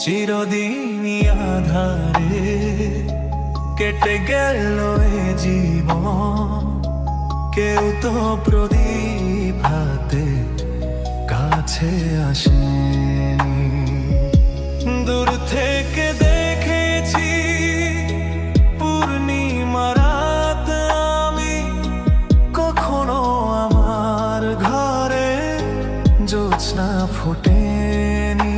চিরদিনই আধারে কেটে গেল এ জীবন, কেউ তো প্রদীপ হাতে কাছে আসেনি। দূর থেকে দেখেছি পূর্ণিমা রাত আমি, কখনো আমার ঘরে জ্যোৎস্না ফোটেনি।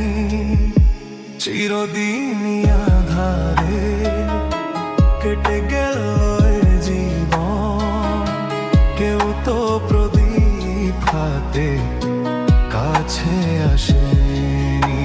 চিরদিনই আধারে কেটে গেল এ জীবন, কেউ তো প্রদীপ হাতে কাছে আসেনি।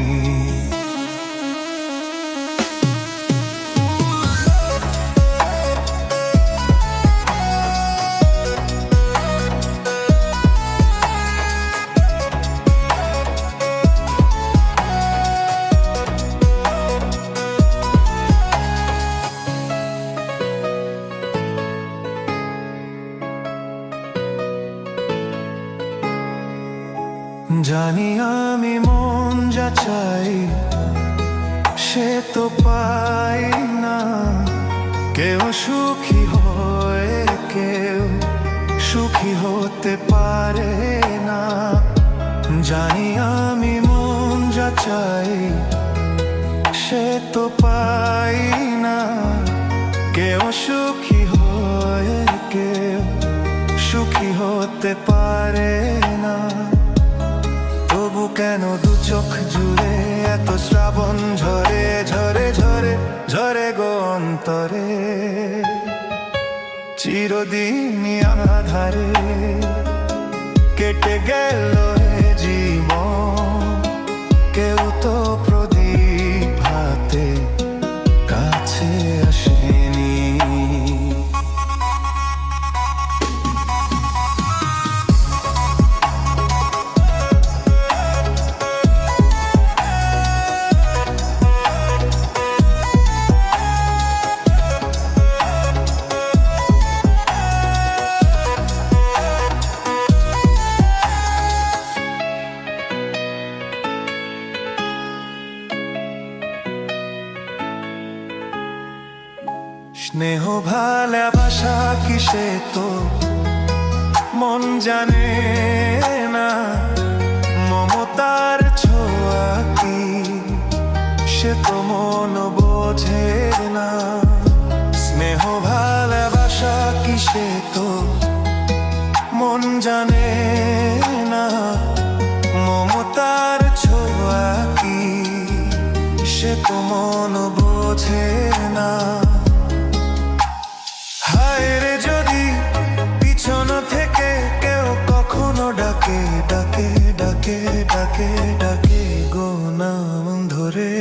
জানি আমি মন যা চাই সে তো পাই না, কেউ সুখী হয় কেউ সুখী হতে পারে না। জানি আমি মন যা চাই সে তো পাই না, কেউ সুখী হয় কেউ সুখী হতে পারে না। তবু কেন দু চোখ জুড়ে এত শ্রাবণ ঝরে ঝরে ঝরে ঝরে গো অন্তরে। চিরদিনই আধারে কেটে গেল এ জীবন, কেউ তো প্রদীপ হাতে কাছে আসেনি। স্নেহ ভালোবাসা কিসে তো মন জানে না, মমতার ছোঁয়া কি সে তো মন বোঝে না। স্নেহ ভালোবাসা কিসে তো মন জানে না, মমতার ছোঁয়া কি সে তো মন বোঝে না। হায়রে যদি পিছন থেকে কেউ কখনো ডাকে ডাকে ডাকে ডাকে ডাকে গো নাম ধরে।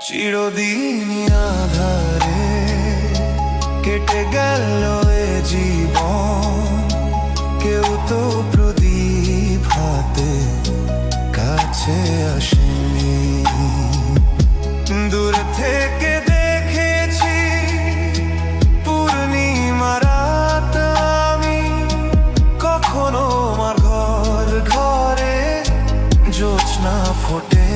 চিরদিনই আধারে কেটে গেল এ জীবন, কেউ তো প্রদীপ হাতে কাছে আসেনি। দূর থেকে দেখেছি পূর্ণিমা রাত আমি, কখনো আমার ঘরে জ্যোৎস্না ফোটে